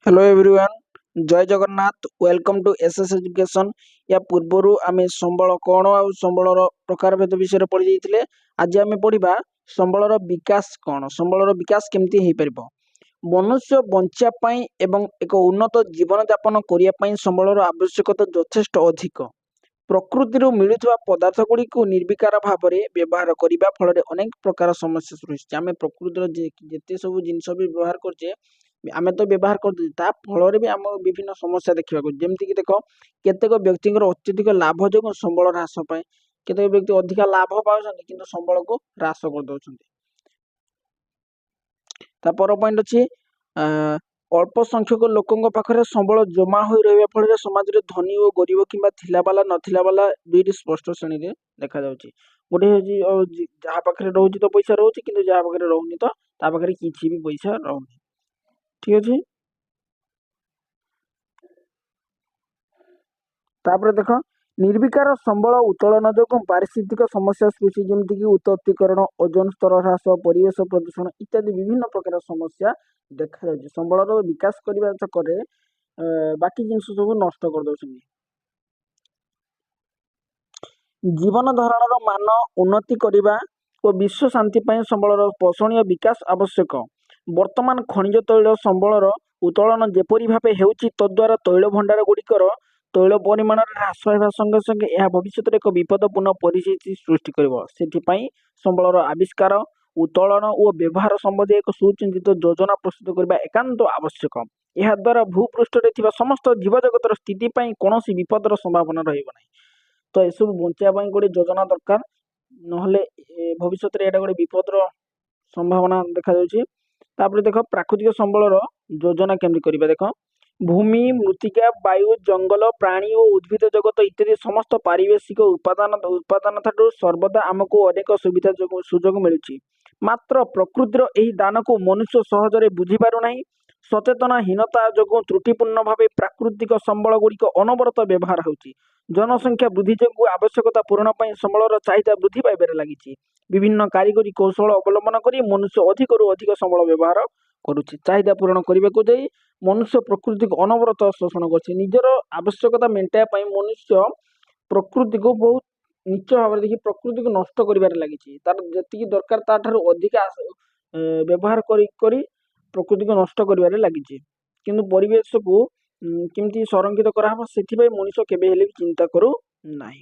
Hello everyone. जय Jagannath. Welcome to SS education. या पूर्वर आमे संबल कौन आ संबलर प्रकारभेद विषय पढ़ी जाइए। आज आम पढ़ा संबलर विकास कौन, संबलर विकास केमती हो पार। मनुष्य बंचापी एवं एक उन्नत जीवन यापन करने संबलर आवश्यकता यथेष्ट अधिक। प्रकृति मिलुवा पदार्थ गुड़ी निर्विकार भाव में व्यवहार करने फल अनेक प्रकार समस्या सृष्टि। आम प्रकृतिर जिते सब जिनस भी व्यवहार करछे आम तो व्यवहार कर फल भी आम विभिन्न समस्या देखा जमीक देख केतेक व्यक्ति अत्यधिक लाभ जो संबल ह्रास पाए, केतेक व्यक्ति अधिका लाभ पाँच कि संबल को ह्रास करदे। पर पॉइंट अच्छी अल्प संख्यक लोकों पाखरे संबल जमा हो रहा फल समाज में धनी और गरीब कि थिलाबाला नथिला बाला दुईटी स्पष्ट श्रेणी में देखा गोटे हूँ जहाँ पाखे रोचे तो पैसा रोचे कि जहाँ पाखे रोनी तो पाखे किसी भी पैसा रोनी। ठीक अच्छे। तापर देख निर्विकार संबल उत्तोलन जो पारिस्थितिक समस्या सृष्टि जमीक उत्ततीकरण, ओजोन स्तर ह्रास, परिवेश प्रदूषण इत्यादि विभिन्न प्रकार समस्या देखा संबल विकास करने चक्कर बाकी जिन सब नष्ट कर दे। जीवन धारण मान उन्नति करने और विश्व शांति संबलर पोषणीय विकास आवश्यक। वर्तमान खनिज तैल संबलर उत्तोलन जेपरी भाव होउछि तद्वारा तैल भंडार गुड़िकर तैल परिमाण ह्रास होगा संगे संगे यह भविष्य में एक विपदपूर्ण परिस्थिति सृष्टि कर संबलर आविष्कार, उत्तोलन और व्यवहार संबंधी एक सुचिंतित योजना प्रस्तुत करने एकांत आवश्यक। यह द्वारा भूपृष्ठ में समस्त जीवजगतर स्थिति कौन विपदर संभावना रही तो यह बचाई गोटे योजना दरकार ना भविष्य में यहाँ गोटे विपदर संभावना देखा। देख प्राकृतिक संबलर योजना केमती करवा। देख भूमि, मृत्तिका, वायु, जंगल, प्राणी और उद्भिद जगत इत्यादि समस्त पारिवेशिक उपादान ठारू सर्वदा आमको अनेक सुविधा सुजोग मिलुछि। मात्र प्रकृतिर यही दान को मनुष्य सहजरे बुझी पारुना। सचेतनहीनता जो त्रुटिपूर्ण भाव प्राकृतिक संबल गुड़िक अनवरत व्यवहार होउछि। जनसंख्या वृद्धि जो आवश्यकता पूरण संबलर चाहिदा वृद्धि पाइबार लगी। विभिन्न कारीगरी कौशल अवलंबन कर मनुष्य अधिक अधिक संबल व्यवहार करुच्ची। चाहिदा पूरण करने को जाई मनुष्य प्रकृति को अनवरत शोषण कर निजर आवश्यकता मेटाइबा मनुष्य प्रकृति को बहुत नीच भाव देखिए प्रकृति को नष्ट कर लगी। तार जी दरकार तार अधिक व्यवहार करी प्रकृति को नष्ट कर लगी। किंतु परिवेश को केमती संरक्षित कराहब से मनुष्य केबे चिंता करू नाही।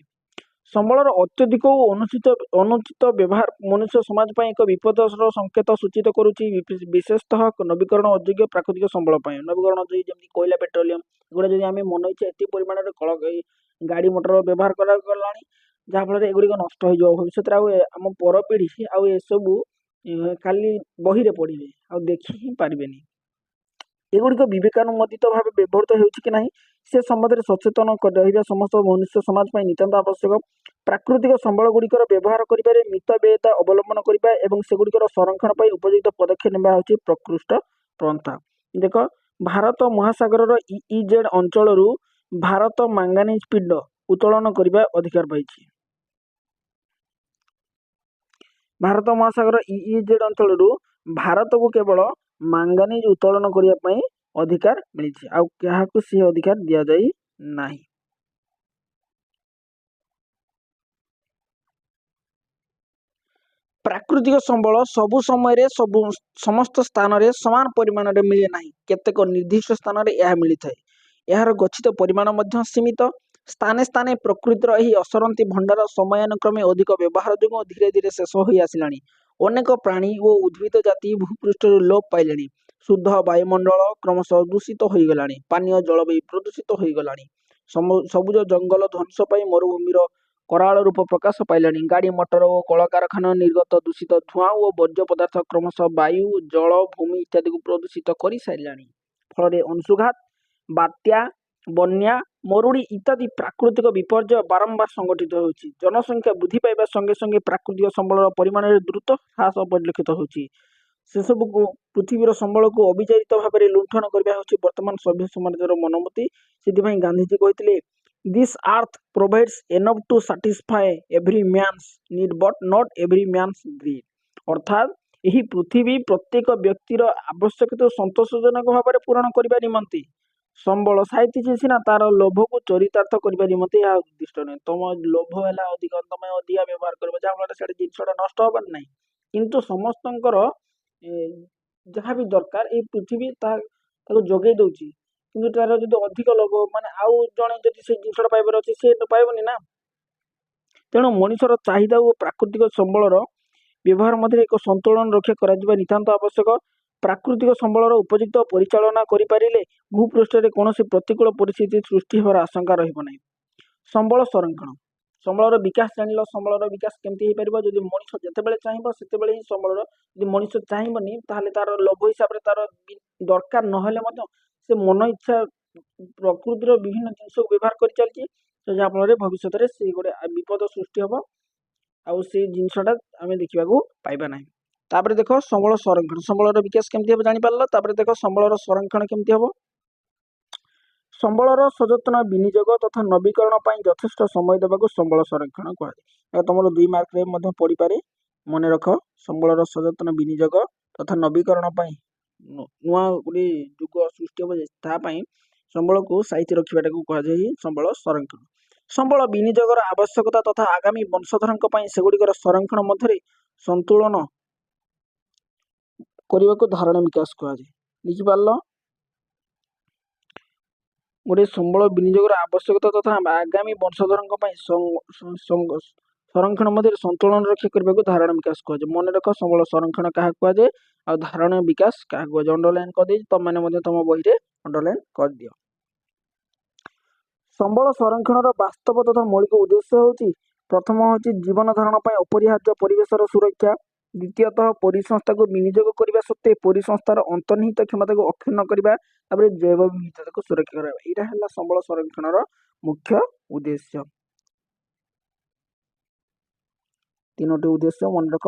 संबलर अत्यधिक अनुचित व्यवहार मनुष्य समाज पर एक विपद संकेत सूचित करुच्ची। विशेषतः नवीकरण अयोग्य प्राकृतिक संबल नवीकरण जमी कोयला पेट्रोलियम एगुड़ा जब आम मन इच्छा एत परिमाण कल गाड़ी मोटर व्यवहार करा जहाँफल एगुड़िक नष्ट हो भविष्य आम पर पीढ़ी आउ सबू खाली बही पढ़े आ देखी ही पारे। एगुड़िक विवेकानुमोदित भाव व्यवहृत होना से संबंध में सचेतन रहा समस्त मनुष्य समाज नितांत आवश्यक। प्राकृतिक संबल गुड़िकर व्यवहार कर मितव्ययता अवलंबन करने और सेगुड़िकर संरक्षण पर उपयुक्त पदक्षेप नेबा होछि प्रकृष्ट पंथा। देख भारत महासागर EEZ अंचल भारत मांगानीज पिंड उत्तोलन करने अधिकार पाई। भारत महासागर EEZ अंचल भारत को केवल मांगानीज उत्तोलन करने अधिकार मिली आउ सी अधिकार दि जाई नाही। प्राकृतिक संबल सबु समय सबु समस्त स्थान में समान परिमाण में मिले ना। केतेक निर्दिष्ट स्थान में यह मिली थाए। यार गच्छित परिमाण सीमित। स्थाने स्थाने प्रकृतिर यही असरंती भंडार समयानुक्रमे अधिक व्यवहार जो धीरे धीरे शेष हो आसला। अनेक प्राणी और उद्भिद जाति भूपृष्ठ लोप पाइले। शुद्ध वायुमंडल क्रमशः दूषित हो गला। पानीय जलवायु प्रदूषित हो गला। सबुज जंगल ध्वंस पाई मरुभूमिर कराल रूप प्रकाश पाइलानी। गाड़ी मोटर और कलकारखाना निर्गत दूषित धुआं और वर्ज्य पदार्थ क्रमशः वायु, जल, भूमि इत्यादि को प्रदूषित कर सारे फल अंशुघात, बात्या, बन्या, मरुड़ी इत्यादि प्राकृतिक विपर्यय बारंबार संगठित होछि। जनसंख्या वृद्धि पाइबा संगे संगे प्राकृतिक संबल परिमाण में द्रुत ह्रास परिलक्षित होछि। से सब को पृथ्वीर संबल को अविचारित भाव में लुंठन करबा होछि वर्तमान सभ्य समाजर मनोमती। से गांधीजी कहते this earth provides enough to satisfy every man's need but not every man's greed। अर्थात ଏହି ପୃଥିବୀ ପ୍ରତ୍ୟେକ ବ୍ୟକ୍ତିର ଆବଶ୍ୟକତା ସନ୍ତୋଷଜନକ ଭାବରେ ପୂରଣ କରିବା ନିମନ୍ତେ ସମ୍ବଳ ସାଇତିଛି ସିନା ତାର ଲୋଭକୁ ଚରିତାର୍ଥ କରିବା ନିମନ୍ତେ ଏହା ଉଦ୍ଦିଷ୍ଟ ନୁହେଁ। ତମ ଲୋଭ ହେଲା ଅଧିକ, ତମେ ଅଧିକା ବ୍ୟବହାର କରିବ, ଯାହାଫଳରେ ସେଟା ଜିନିଷଟା ନଷ୍ଟ ହବାର ନାହିଁ। କିନ୍ତୁ ସମସ୍ତଙ୍କର ଯାହା ବି ଦରକାର ଏଇ ପୃଥିବୀ ତାକୁ ଯୋଗେଇ ଦଉଛି, କିନ୍ତୁ ତାର ଯଦି ଅଧିକ ଲୋଭ ମାନେ ଆଉ ଜଣେ ଯଦି ସେ ଜିନିଷଟା ପାଇବାର ଅଛି ସେ ତ ପାଇବନି ନା। ତେଣୁ ମଣିଷର ଚାହିଦା ଓ ପ୍ରାକୃତିକ ସମ୍ବଳର ବ୍ୟବହାର ମଧ୍ୟରେ ଏକ ସନ୍ତୁଳନ ରକ୍ଷା କରାଯିବା ନିତାନ୍ତ ଆବଶ୍ୟକ। ପ୍ରାକୃତିକ ସମ୍ବଳର ଉପଯୁକ୍ତ ପରିଚାଳନା କରିପାରିଲେ ଭୂପୃଷ୍ଠରେ କୌଣସି ପ୍ରତିକୂଳ ପରିସ୍ଥିତି ସୃଷ୍ଟି ହେବାର ଆଶଙ୍କା ରହିବ ନାହିଁ। ସମ୍ବଳ ସଂରକ୍ଷଣ, ସମ୍ବଳର ବିକାଶ ଜାଣିଲ। ସମ୍ବଳର ବିକାଶ କେମିତି ହେଇପାରିବ? ଯଦି ମଣିଷ ଯେତେବେଳେ ଚାହିଁବ ସେତେବେଳେ ହିଁ ସମ୍ବଳର, ଯଦି ମଣିଷ ଚାହିଁବନି ତାହେଲେ ତାର ଲୋଭ ହିସାବରେ ତାର ଦରକାର ନହେଲେ ମଧ୍ୟ ସେ ମନ ଇଚ୍ଛା ପ୍ରକୃତିର ବିଭିନ୍ନ ଜିନିଷକୁ ବ୍ୟବହାର କରି ଚାଲିଛି, ଯାହାଫଳରେ ଭବିଷ୍ୟତରେ ସେ ଗୋଟେ ବିପଦ ସୃଷ୍ଟି ହବ, ଆଉ ସେଇ ଜିନିଷଟା ଆମେ ଦେଖିବାକୁ ପାଇବା ନାହିଁ। ତାପରେ ଦେଖ ସମ୍ବଳ ସଂରକ୍ଷଣ, ସମ୍ବଳର ବିକାଶ କେମିତି ହେବ ଜାଣିପାରିଲ। ତାପରେ ଦେଖ ସମ୍ବଳର ସଂରକ୍ଷଣ କେମିତି ହବ। ସମ୍ବଳର ସଯତ୍ନ ବିନିଯୋଗ ତଥା ନବୀକରଣ ପାଇଁ ଯଥେଷ୍ଟ ସମୟ ଦେବାକୁ ସମ୍ବଳ ସଂରକ୍ଷଣ କୁହାଯାଏ। ଏହା ତମର 2 ମାର୍କରେ ମଧ୍ୟ ପଡ଼ିପାରେ, ମନେ ରଖ। ସମ୍ବଳର ସଯତ୍ନ ବିନିଯୋଗ ତଥା ନବୀକରଣ ପାଇଁ ନୂଆ ଗୋଟେ ଯୁଗ ସୃଷ୍ଟି ହେବ, ତାହା ପାଇଁ ସମ୍ବଳକୁ ସାଇତି ରଖିବାଟାକୁ କୁହାଯାଏ ସମ୍ବଳ ସଂରକ୍ଷଣ। ସମ୍ବଳ ବିନିଯୋଗର ଆବଶ୍ୟକତା ତଥା ଆଗାମୀ ବଂଶଧରଙ୍କ ପାଇଁ ସେଗୁଡ଼ିକର ସଂରକ୍ଷଣ ମଧ୍ୟରେ ସନ୍ତୁଳନ କରିବାକୁ ଧାରଣ ବିକାଶ କୁହାଯାଏ। ଦେଖିପାରିଲ, ଗୋଟେ ସମ୍ବଳ ବିନିଯୋଗର ଆବଶ୍ୟକତା ତଥା ଆଗାମୀ ବଂଶଧରଙ୍କ ପାଇଁ ସଂରକ୍ଷଣ ମଧ୍ୟରେ ସନ୍ତୁଳନ ରକ୍ଷା କରିବାକୁ ଧାରଣ ବିକାଶ କୁହାଯାଏ। ମନେ ରଖ ସମ୍ବଳ ସଂରକ୍ଷଣ କାହାକୁ କୁହାଯାଏ ଆଉ ଧାରଣ ବିକାଶ କାହାକୁ କୁହାଯାଏ। ଅଣ୍ଡରଲାଇନ୍ କରିଦେଇଛି, ତମମାନେ ମଧ୍ୟ ତମ ବହିରେ ଅଣ୍ଡରଲାଇନ୍ କରିଦିଅ। ସମ୍ବଳ ସଂରକ୍ଷଣର ବାସ୍ତବ ତଥା ମୌଳିକ ଉଦ୍ଦେଶ୍ୟ ହେଉଛି, ପ୍ରଥମ ହେଉଛି ଜୀବନ ଧାରଣ ପାଇଁ ଅପରିହାର୍ଯ୍ୟ ପରିବେଶର ସୁରକ୍ଷା। ଦ୍ୱିତୀୟତଃ ପରିସଂସ୍ଥାକୁ ବିନିଯୋଗ କରିବା ସତ୍ତ୍ୱେ ପରିସଂସ୍ଥାର ଅନ୍ତର୍ନିହିତ କ୍ଷମତାକୁ ଅକ୍ଷୁଣ୍ଣ କରିବା। ତାପରେ ଜୈବ ବିବିଧତାକୁ ସୁରକ୍ଷା କରିବା। ଏଇଟା ହେଲା ସମ୍ବଳ ସଂରକ୍ଷଣର ମୁଖ୍ୟ ଉଦ୍ଦେଶ୍ୟ। 3ଟି ଉଦ୍ଦେଶ୍ୟ ମନେ ରଖ,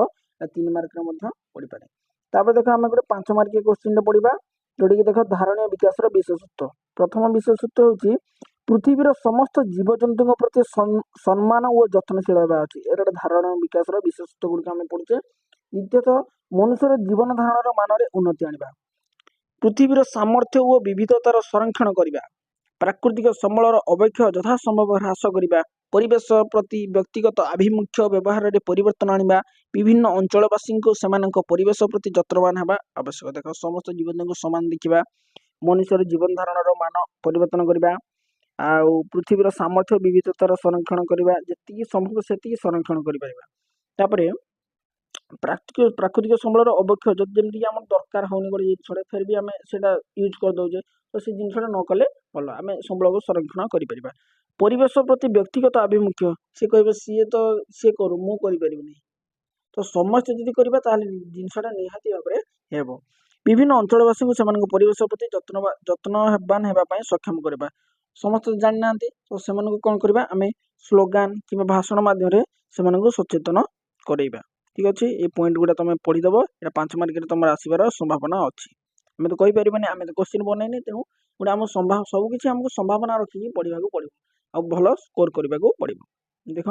3 ମାର୍କରେ ମଧ୍ୟ ପଡ଼ିପାରେ। ତାପରେ ଦେଖ ଆମେ ଗୋଟେ 5 ମାର୍କିଆ କ୍ୱେଶ୍ଚିନ୍ଟେ ପଡ଼ିବା, ଯୋଉଠିକି ଦେଖ ଧାରଣୀୟ ବିକାଶର ବିଶେଷତ୍ୱ। ପ୍ରଥମ ବିଶେଷତ୍ୱ ହେଉଛି ପୃଥିବୀର ସମସ୍ତ ଜୀବଜନ୍ତୁଙ୍କ ପ୍ରତି ସମ୍ମାନ ଓ ଯତ୍ନଶୀଳ ହେବା ଅଛି। ଏଇଟା ଗୋଟେ ଧାରଣୀୟ ବିକାଶର ବିଶେଷତ୍ୱ ଗୁଡ଼ିକ ଆମେ ପଢ଼ୁଛେ। ଦ୍ୱିତୀୟତଃ ମନୁଷ୍ୟର ଜୀବନ ଧାରଣର ମାନରେ ଉନ୍ନତି ଆଣିବା। ପୃଥିବୀର ସାମର୍ଥ୍ୟ ଓ ବିବିଧତାର ସଂରକ୍ଷଣ କରିବା। ପ୍ରାକୃତିକ ସମ୍ବଳର ଅବକ୍ଷୟ ଯଥାସମ୍ଭବ ହ୍ରାସ କରିବା। ପରିବେଶ ପ୍ରତି ବ୍ୟକ୍ତିଗତ ଆଭିମୁଖ୍ୟ ବ୍ୟବହାରରେ ପରିବର୍ତ୍ତନ ଆଣିବା। ବିଭିନ୍ନ ଅଞ୍ଚଳବାସୀଙ୍କୁ ସେମାନଙ୍କ ପରିବେଶ ପ୍ରତି ଯତ୍ନବାନ ହେବା ଆବଶ୍ୟକ। ଦେଖ ସମସ୍ତ ଜୀବଜନ୍ତୁଙ୍କୁ ସମାନ ଦେଖିବା, ମଣିଷର ଜୀବନ ଧାରଣର ମାନ ପରିବର୍ତ୍ତନ କରିବା, ଆଉ ପୃଥିବୀର ସାମର୍ଥ୍ୟ ବିବିଧତାର ସଂରକ୍ଷଣ କରିବା, ଯେତିକି ସମ୍ଭବ ସେତିକି ସଂରକ୍ଷଣ କରିପାରିବା। ତାପରେ ପ୍ରାକୃତିକ ସମ୍ବଳର ଅବକ୍ଷୟ, ଯଦି ଯେମିତିକି ଆମର ଦରକାର ହଉନି ଗୋଟେ ଜିନିଷଟା ଫେର ବି ଆମେ ସେଇଟା ୟୁଜ୍ କରିଦଉଛେ, ତ ସେ ଜିନିଷଟା ନ କଲେ ଭଲ, ଆମେ ସମ୍ବଳକୁ ସଂରକ୍ଷଣ କରିପାରିବା। ପରିବେଶ ପ୍ରତି ବ୍ୟକ୍ତିଗତ ଆଭିମୁଖ୍ୟ, ସିଏ କହିବେ ସିଏ କରୁ, ମୁଁ କରିପାରିବିନି, ତ ସମସ୍ତେ ଯଦି କରିବା ତାହେଲେ ଜିନିଷଟା ନିହାତି ଭାବରେ ହେବ। ବିଭିନ୍ନ ଅଞ୍ଚଳବାସୀଙ୍କୁ ସେମାନଙ୍କ ପରିବେଶ ପ୍ରତି ଯତ୍ନବାନ ହେବା ପାଇଁ ସକ୍ଷମ କରିବା। ସମସ୍ତେ ଜାଣିନାହାନ୍ତି, ତ ସେମାନଙ୍କୁ କ'ଣ କରିବା, ଆମେ ସ୍ଲୋଗାନ କିମ୍ବା ଭାଷଣ ମାଧ୍ୟମରେ ସେମାନଙ୍କୁ ସଚେତନ କରେଇବା। ଠିକ୍ ଅଛି, এই ପଏଣ୍ଟ ଗୁଡ଼ା ତମେ ପଢ଼ିଦେବ, ଏଇଟା 5 ମାର୍କରେ ତମର ଆସିବାର ସମ୍ଭାବନା ଅଛି। ଆମେ ତ କହିପାରିବାନି, ଆମେ ତ କ୍ୱେଶ୍ଚିନ୍ ବନେଇନି, ତେଣୁ ଗୋଟେ ଆମ ସବୁକିଛି ଆମକୁ ସମ୍ଭାବନା ରଖିକି ପଢ଼ିବାକୁ ପଡ଼ିବ, ଆଉ ଭଲ ସ୍କୋର କରିବାକୁ ପଡ଼ିବ। ଦେଖ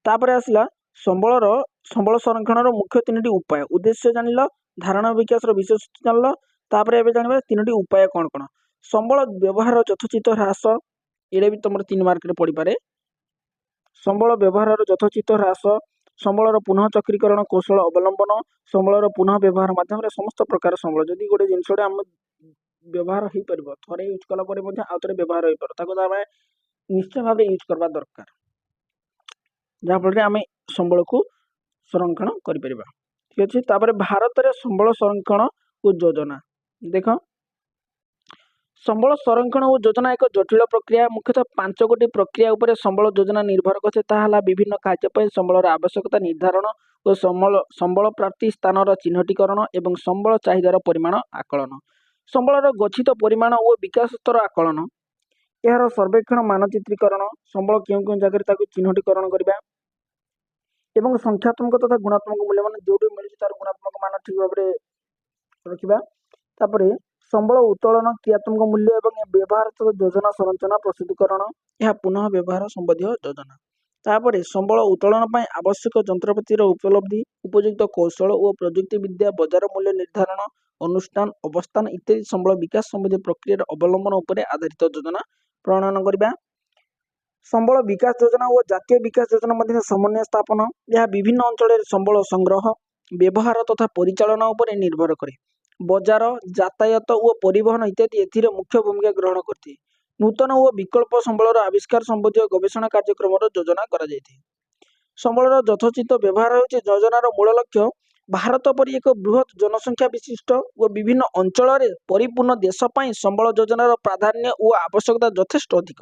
ତାପରେ ଆସିଲା ସମ୍ବଳ ସଂରକ୍ଷଣର ମୁଖ୍ୟ 3ଟି ଉପାୟ। ଉଦ୍ଦେଶ୍ୟ ଜାଣିଲ, ଧାରଣା ବିକାଶର ବିଶେଷତ୍ୱ ଜାଣିଲ। ତାପରେ ଏବେ ଜାଣିବା 3ଟି ଉପାୟ କ'ଣ କ'ଣ। ସମ୍ବଳ ବ୍ୟବହାର ଯଥୋଚିତ ହ୍ରାସ, ଏଇଟା ବି ତମର 3 ମାର୍କରେ ପଡ଼ିପାରେ। ସମ୍ବଳ ବ୍ୟବହାରର ଯଥୋଚିତ ହ୍ରାସ, ସମ୍ବଳର ପୁନଃ ଚକ୍ରୀକରଣ କୌଶଳ ଅବଲମ୍ବନ, ସମ୍ବଳର ପୁନଃ ବ୍ୟବହାର ମାଧ୍ୟମରେ ସମସ୍ତ ପ୍ରକାର ସମ୍ବଳ, ଯଦି ଗୋଟେ ଜିନିଷଟା ଆମ ବ୍ୟବହାର ହେଇପାରିବ, ଥରେ ୟୁଜ୍ କଲା ପରେ ମଧ୍ୟ ଆଉ ଥରେ ବ୍ୟବହାର ହେଇପାରିବ, ତାକୁ ଆମେ ନିଶ୍ଚୟ ଭାବରେ ୟୁଜ୍ କରିବା ଦରକାର, ଯାହାଫଳରେ ଆମେ ସମ୍ବଳକୁ ସଂରକ୍ଷଣ କରିପାରିବା। ଠିକ୍ ଅଛି, ତାପରେ ଭାରତରେ ସମ୍ବଳ ସଂରକ୍ଷଣ ଓ ଯୋଜନା। ଦେଖ ସମ୍ବଳ ସଂରକ୍ଷଣ ଓ ଯୋଜନା ଏକ ଜଟିଳ ପ୍ରକ୍ରିୟା। ମୁଖ୍ୟତଃ 5ଗୋଟି ପ୍ରକ୍ରିୟା ଉପରେ ସମ୍ବଳ ଯୋଜନା ନିର୍ଭର କରିଥାଏ। ତାହା ହେଲା ବିଭିନ୍ନ କାର୍ଯ୍ୟ ପାଇଁ ସମ୍ବଳର ଆବଶ୍ୟକତା ନିର୍ଦ୍ଧାରଣ ଓ ସମ୍ବଳ ପ୍ରାପ୍ତି ସ୍ଥାନର ଚିହ୍ନଟୀକରଣ ଏବଂ ସମ୍ବଳ ଚାହିଦାର ପରିମାଣ ଆକଳନ। ସମ୍ବଳର ଗଚ୍ଛିତ ପରିମାଣ ଓ ବିକାଶ ସ୍ତର ଆକଳନ, ଏହାର ସର୍ବେକ୍ଷଣ ମାନଚିତ୍ରୀକରଣ, ସମ୍ବଳ କେଉଁ କେଉଁ ଜାଗାରେ ତାକୁ ଚିହ୍ନଟୀକରଣ କରିବା ଏବଂ ସଂଖ୍ୟାତ୍ମକ ତଥା ଗୁଣାତ୍ମକ ମୂଲ୍ୟମାନ ଯେଉଁଠି ମିଳୁଛି ତାର ଗୁଣାତ୍ମକ ମାନ ଠିକ୍ ଭାବରେ ରଖିବା। ତାପରେ ସମ୍ବଳ ଉତ୍ତୋଳନ, କ୍ରିୟାତ୍ମକ ମୂଲ୍ୟ ଏବଂ ବ୍ୟବହାର ଯୋଜନା ସଂରଚନା ପ୍ରସ୍ତୁତିକରଣ, ଏହା ପୁନଃ ବ୍ୟବହାର ସମ୍ବନ୍ଧୀୟ ଯୋଜନା। ତାପରେ ସମ୍ବଳ ଉତ୍ତୋଳନ ପାଇଁ ଆବଶ୍ୟକ ଯନ୍ତ୍ରପାତିର ଉପଲବ୍ଧି, ଉପଯୁକ୍ତ କୌଶଳ ଓ ପ୍ରଯୁକ୍ତି ବିଦ୍ୟା, ବଜାର ମୂଲ୍ୟ ନିର୍ଦ୍ଧାରଣ, ଅନୁଷ୍ଠାନ, ଅବସ୍ଥାନ ଇତ୍ୟାଦି ସମ୍ବଳ ବିକାଶ ସମ୍ବନ୍ଧୀୟ ପ୍ରକ୍ରିୟାର ଅବଲମ୍ବନ ଉପରେ ଆଧାରିତ ଯୋଜନା ପ୍ରଣୟନ କରିବା। ସମ୍ବଳ ବିକାଶ ଯୋଜନା ଓ ଜାତୀୟ ବିକାଶ ଯୋଜନା ମଧ୍ୟରେ ସମନ୍ୱୟ ସ୍ଥାପନ। ଏହା ବିଭିନ୍ନ ଅଞ୍ଚଳରେ ସମ୍ବଳ ସଂଗ୍ରହ, ବ୍ୟବହାର ତଥା ପରିଚାଳନା ଉପରେ ନିର୍ଭର କରେ। ବଜାର, ଯାତାୟାତ ଓ ପରିବହନ ଇତ୍ୟାଦି ଏଥିରେ ମୁଖ୍ୟ ଭୂମିକା ଗ୍ରହଣ କରିଥାଏ। ନୂତନ ଓ ବିକଳ୍ପ ସମ୍ବଳର ଆବିଷ୍କାର ସମ୍ବନ୍ଧୀୟ ଗବେଷଣା କାର୍ଯ୍ୟକ୍ରମର ଯୋଜନା କରାଯାଇଥାଏ। ସମ୍ବଳର ଯଥୋଚିତ ବ୍ୟବହାର ହେଉଛି ଯୋଜନାର ମୂଳ ଲକ୍ଷ୍ୟ। ଭାରତ ପରି ଏକ ବୃହତ୍ ଜନସଂଖ୍ୟା ବିଶିଷ୍ଟ ଓ ବିଭିନ୍ନ ଅଞ୍ଚଳରେ ପରିପୂର୍ଣ୍ଣ ଦେଶ ପାଇଁ ସମ୍ବଳ ଯୋଜନାର ପ୍ରାଧାନ୍ୟ ଓ ଆବଶ୍ୟକତା ଯଥେଷ୍ଟ ଅଧିକ।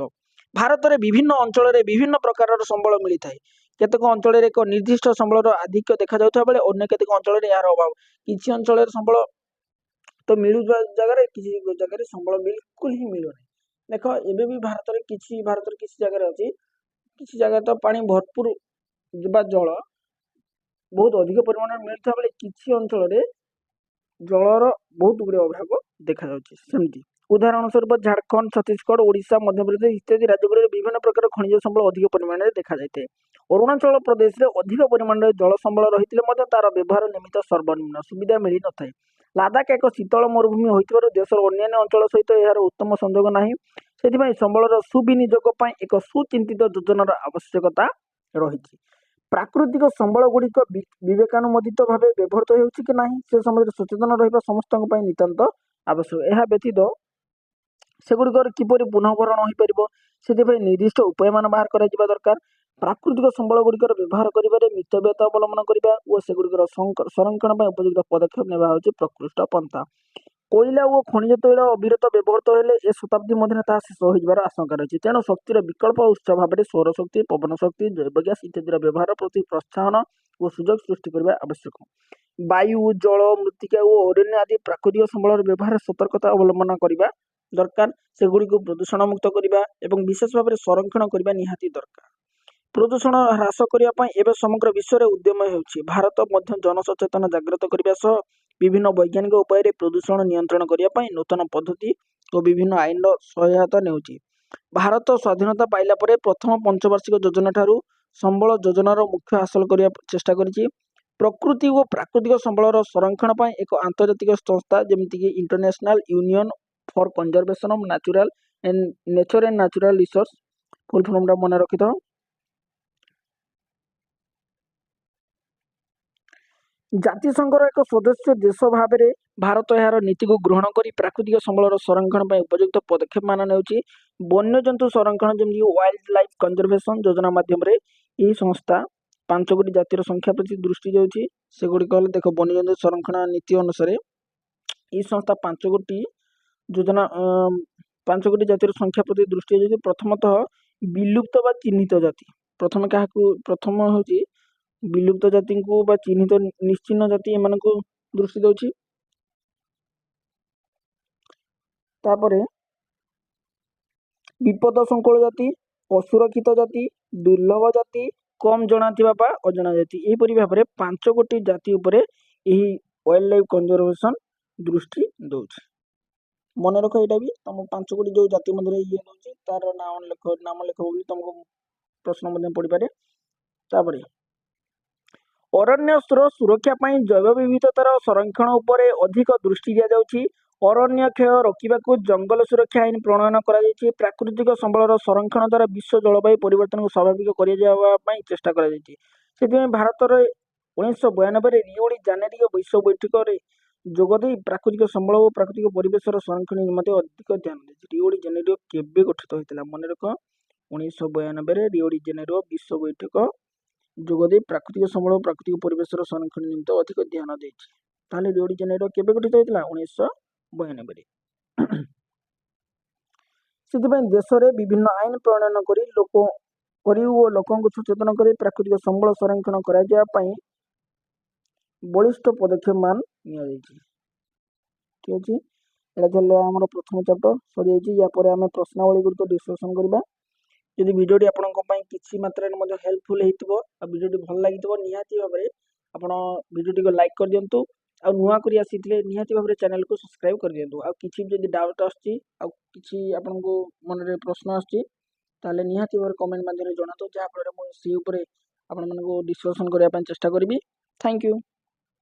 ଭାରତରେ ବିଭିନ୍ନ ଅଞ୍ଚଳରେ ବିଭିନ୍ନ ପ୍ରକାରର ସମ୍ବଳ ମିଳିଥାଏ। କେତେକ ଅଞ୍ଚଳରେ ଏକ ନିର୍ଦ୍ଦିଷ୍ଟ ସମ୍ବଳର ଆଧିକ୍ୟ ଦେଖାଯାଉଥିବା ବେଳେ ଅନ୍ୟ କେତେକ ଅଞ୍ଚଳରେ ଏହାର ଅଭାବ। କିଛି ଅଞ୍ଚଳରେ ସମ୍ବଳ ତ ମିଳୁଥିବା ଜାଗାରେ କିଛି ଜାଗାରେ ସମ୍ବଳ ବିଲକୁଲ ହିଁ ମିଳୁନାହିଁ। ଦେଖ ଏବେ ବି ଭାରତର କିଛି ଜାଗାରେ ଅଛି, କିଛି ଜାଗାରେ ତ ପାଣି ଭରପୁର ବା ଜଳ ବହୁତ ଅଧିକ ପରିମାଣରେ ମିଳୁଥିବା ବେଳେ କିଛି ଅଞ୍ଚଳରେ ଜଳର ବହୁତ ଗୁଡ଼ିଏ ଅଭାବ ଦେଖାଯାଉଛି। ସେମିତି ଉଦାହରଣ ସ୍ୱରୂପ ଝାଡ଼ଖଣ୍ଡ, ଛତିଶଗଡ଼, ଓଡ଼ିଶା, ମଧ୍ୟପ୍ରଦେଶ ଇତ୍ୟାଦି ରାଜ୍ୟଗୁଡ଼ିରେ ବିଭିନ୍ନ ପ୍ରକାର ଖଣିଜ ସମ୍ବଳ ଅଧିକ ପରିମାଣରେ ଦେଖାଯାଇଥାଏ। ଅରୁଣାଚଳ ପ୍ରଦେଶରେ ଅଧିକ ପରିମାଣରେ ଜଳ ସମ୍ବଳ ରହିଥିଲେ ମଧ୍ୟ ତାର ବ୍ୟବହାର ନିମିତ୍ତ ସର୍ବନିମ୍ନ ସୁବିଧା ମିଳିନଥାଏ। ଲାଦାଖ ଏକ ଶୀତଳ ମରୁଭୂମି ହୋଇଥିବାରୁ ଦେଶର ଅନ୍ୟାନ୍ୟ ଅଞ୍ଚଳ ସହିତ ଏହାର ଉତ୍ତମ ସଂଯୋଗ ନାହିଁ। ସେଥିପାଇଁ ସମ୍ବଳର ସୁବିନିଯୋଗ ପାଇଁ ଏକ ସୁଚିନ୍ତିତ ଯୋଜନାର ଆବଶ୍ୟକତା ରହିଛି। ପ୍ରାକୃତିକ ସମ୍ବଳ ଗୁଡ଼ିକ ବିବେକାନୁମୋଦିତ ଭାବେ ବ୍ୟବହୃତ ହେଉଛି କି ନାହିଁ ସେ ସମ୍ବନ୍ଧରେ ସଚେତନ ରହିବା ସମସ୍ତଙ୍କ ପାଇଁ ନିତାନ୍ତ ଆବଶ୍ୟକ। ଏହା ବ୍ୟତୀତ ସେଗୁଡ଼ିକର କିପରି ପୁନଃଭରଣ ହୋଇପାରିବ ସେଥିପାଇଁ ନିର୍ଦ୍ଦିଷ୍ଟ ଉପାୟମାନ ବାହାର କରାଯିବା ଦରକାର। ପ୍ରାକୃତିକ ସମ୍ବଳ ଗୁଡ଼ିକର ବ୍ୟବହାର କରିବାରେ ମିତବ୍ୟୟତା ଅବଲମ୍ବନ କରିବା ଓ ସେଗୁଡ଼ିକର ସଂରକ୍ଷଣ ପାଇଁ ଉପଯୁକ୍ତ ପଦକ୍ଷେପ ନେବା ହେଉଛି ପ୍ରକୃଷ୍ଟ ପନ୍ଥା। କୋଇଲା ଓ ଖଣିଜ ତୈଳ ଅବିରତ ବ୍ୟବହୃତ ହେଲେ ଏ ଶତାବ୍ଦୀ ମଧ୍ୟରେ ତାହା ଶେଷ ହୋଇଯିବାର ଆଶଙ୍କା ରହିଛି। ତେଣୁ ଶକ୍ତିର ବିକଳ୍ପ ଉତ୍ସ ଭାବରେ ସୌରଶକ୍ତି, ପବନ ଶକ୍ତି, ଜୈବ ଗ୍ୟାସ୍ ଇତ୍ୟାଦିର ବ୍ୟବହାର ପ୍ରତି ପ୍ରୋତ୍ସାହନ ଓ ସୁଯୋଗ ସୃଷ୍ଟି କରିବା ଆବଶ୍ୟକ। ବାୟୁ, ଜଳ, ମୃତ୍ତିକା ଓ ଅରଣ୍ୟ ଆଦି ପ୍ରାକୃତିକ ସମ୍ବଳର ବ୍ୟବହାର ସତର୍କତା ଅବଲମ୍ବନ କରିବା ଦରକାର। ସେଗୁଡ଼ିକୁ ପ୍ରଦୂଷଣ ମୁକ୍ତ କରିବା ଏବଂ ବିଶେଷ ଭାବରେ ସଂରକ୍ଷଣ କରିବା ନିହାତି ଦରକାର। ପ୍ରଦୂଷଣ ହ୍ରାସ କରିବା ପାଇଁ ଏବେ ସମଗ୍ର ବିଶ୍ୱରେ ଉଦ୍ୟମ ହେଉଛି। ଭାରତ ମଧ୍ୟ ଜନସଚେତନ ଜାଗ୍ରତ କରିବା ସହ ବିଭିନ୍ନ ବୈଜ୍ଞାନିକ ଉପାୟରେ ପ୍ରଦୂଷଣ ନିୟନ୍ତ୍ରଣ କରିବା ପାଇଁ ନୂତନ ପଦ୍ଧତି ଓ ବିଭିନ୍ନ ଆଇନର ସହାୟତା ନେଉଛି। ଭାରତ ସ୍ୱାଧୀନତା ପାଇଲା ପରେ ପ୍ରଥମ ପଞ୍ଚବାର୍ଷିକ ଯୋଜନା ଠାରୁ ସମ୍ବଳ ଯୋଜନାର ମୁଖ୍ୟ ହାସଲ କରିବା ଚେଷ୍ଟା କରିଛି। ପ୍ରକୃତି ଓ ପ୍ରାକୃତିକ ସମ୍ବଳର ସଂରକ୍ଷଣ ପାଇଁ ଏକ ଆନ୍ତର୍ଜାତିକ ସଂସ୍ଥା ଯେମିତିକି international union for conservation of nature and natural resource full ଫର୍ମଟା ମନେ ରଖିଥାଅ। ଜାତିସଂଘର ଏକ ସଦସ୍ୟ ଦେଶ ଭାବରେ ଭାରତ ଏହାର ନୀତିକୁ ଗ୍ରହଣ କରି ପ୍ରାକୃତିକ ସମ୍ବଳର ସଂରକ୍ଷଣ ପାଇଁ ଉପଯୁକ୍ତ ପଦକ୍ଷେପମାନ ନେଉଛି। ବନ୍ୟଜନ୍ତୁ ସଂରକ୍ଷଣ ଯେମିତି ୱାଇଲ୍ଡ ଲାଇଫ କନଜରଭେସନ ଯୋଜନା ମାଧ୍ୟମରେ ଏହି ସଂସ୍ଥା 5ଗୋଟି ଜାତିର ସଂଖ୍ୟା ପ୍ରତି ଦୃଷ୍ଟି ଦେଉଛି। ସେଗୁଡ଼ିକ ହେଲେ ଦେଖ ବନ୍ୟଜନ୍ତୁ ସଂରକ୍ଷଣ ନୀତି ଅନୁସାରେ ଏହି ସଂସ୍ଥା 5ଗୋଟି ଯୋଜନା 5ଗୋଟି ଜାତିର ସଂଖ୍ୟା ପ୍ରତି ଦୃଷ୍ଟି ଦେଉଛି। ପ୍ରଥମତଃ ବିଲୁପ୍ତ ବା ଚିହ୍ନିତ ଜାତି। ପ୍ରଥମ ହେଉଛି ବିଲୁପ୍ତ ଜାତିଙ୍କୁ ବା ଚିହ୍ନିତ ନିଶ୍ଚିହ୍ନ ଜାତି ଏମାନଙ୍କୁ ଦୃଷ୍ଟି ଦେଉଛି। ତାପରେ ବିପଦ ସଂକୁଳ ଜାତି, ଅସୁରକ୍ଷିତ ଜାତି, ଦୁର୍ଲଭ ଜାତି, କମ୍ ଜଣାଥିବା ବା ଅଜଣା ଜାତି ଏହିପରି ଭାବରେ 5ଗୋଟି ଜାତି ଉପରେ ଏହି ୱାଇଲ୍ଡ ଲାଇଫ କନଜରଭେସନ ଦୃଷ୍ଟି ଦେଉଛି। ମନେ ରଖ ଏଇଟା ବି ତମ 5ଗୋଟି ଯେଉଁ ଜାତି ମଧ୍ୟରେ ଇଏ ଦେଉଛି ତାର ନାମ ଲେଖ ବୋଲି ତମକୁ ପ୍ରଶ୍ନ ମଧ୍ୟ ପଡ଼ିପାରେ। ତାପରେ ଅରଣ୍ୟର ସୁରକ୍ଷା ପାଇଁ ଜୈବ ବିବିଧତାର ସଂରକ୍ଷଣ ଉପରେ ଅଧିକ ଦୃଷ୍ଟି ଦିଆଯାଉଛି। ଅରଣ୍ୟ କ୍ଷୟ ରୋକିବାକୁ ଜଙ୍ଗଲ ସୁରକ୍ଷା ଆଇନ ପ୍ରଣୟନ କରାଯାଇଛି। ପ୍ରାକୃତିକ ସମ୍ବଳର ସଂରକ୍ଷଣ ଦ୍ୱାରା ବିଶ୍ୱ ଜଳବାୟୁ ପରିବର୍ତ୍ତନକୁ ସ୍ୱାଭାବିକ କରାଯିବା ପାଇଁ ଚେଷ୍ଟା କରାଯାଇଛି। ସେଥିପାଇଁ ଭାରତରେ 1992ରେ ରିଓ ଡି ଜାନେରିଓ ବିଶ୍ୱ ବୈଠକରେ ଯୋଗଦେଇ ପ୍ରାକୃତିକ ସମ୍ବଳ ଓ ପ୍ରାକୃତିକ ପରିବେଶର ସଂରକ୍ଷଣ ନିମନ୍ତେ ଅଧିକ ଧ୍ୟାନ ଦେଇଛି। ରିଓ ଡି ଜାନେରିଓ କେବେ ଗଠିତ ହୋଇଥିଲା ମନେ ରଖ 1992ରେ ରିଓ ଡି ଜାନେରିଓ ବିଶ୍ୱ ବୈଠକ ଯୋଗଦେଇ ପ୍ରାକୃତିକ ସମ୍ବଳ ଓ ପ୍ରାକୃତିକ ପରିବେଶର ସଂରକ୍ଷଣ ନିମନ୍ତେ ଅଧିକ ଧ୍ୟାନ ଦେଇଛି। ତାହେଲେ ରିଓ ଡି ଜାନେରିଓ କେବେ ଗଠିତ ହୋଇଥିଲା 1992ରେ। ସେଥିପାଇଁ ଦେଶରେ ବିଭିନ୍ନ ଆଇନ ପ୍ରଣୟନ କରି ଓ ଲୋକଙ୍କୁ ସଚେତନ କରି ପ୍ରାକୃତିକ ସମ୍ବଳ ସଂରକ୍ଷଣ କରାଯିବା ପାଇଁ ବଳିଷ୍ଠ ପଦକ୍ଷେପ ମାନ ନିଆଯାଇଛି। ଠିକ ଅଛି, ଏଇଟା ଥିଲା ଆମର ପ୍ରଥମ ଚାପ୍ଟର ସରିଯାଇଛି। ୟା ପରେ ଆମେ ପ୍ରଶ୍ନାବଳୀ ଗୁଡ଼ିକ ଡିସ୍କସନ କରିବା। ଯଦି ଭିଡ଼ିଓଟି ଆପଣଙ୍କ ପାଇଁ କିଛି ମାତ୍ରାରେ ମଧ୍ୟ ହେଲ୍ପଫୁଲ ହେଇଥିବ ଆଉ ଭିଡ଼ିଓଟି ଭଲ ଲାଗିଥିବ ନିହାତି ଭାବରେ ଆପଣ ଭିଡ଼ିଓଟିକୁ ଲାଇକ୍ କରିଦିଅନ୍ତୁ। ଆଉ ନୂଆ କରି ଆସିଥିଲେ ନିହାତି ଭାବରେ ଚ୍ୟାନେଲକୁ ସବସ୍କ୍ରାଇବ କରିଦିଅନ୍ତୁ। ଆଉ କିଛି ଯଦି ଡାଉଟ୍ ଆସୁଛି ଆଉ କିଛି ଆପଣଙ୍କୁ ମନରେ ପ୍ରଶ୍ନ ଆସୁଛି ତାହେଲେ ନିହାତି ଭାବରେ କମେଣ୍ଟ ମାଧ୍ୟମରେ ଜଣାନ୍ତୁ, ଯାହାଫଳରେ ମୁଁ ସେଇ ଉପରେ ଆପଣମାନଙ୍କୁ ଡିସ୍କସନ୍ କରିବା ପାଇଁ ଚେଷ୍ଟା କରିବି। Thank you.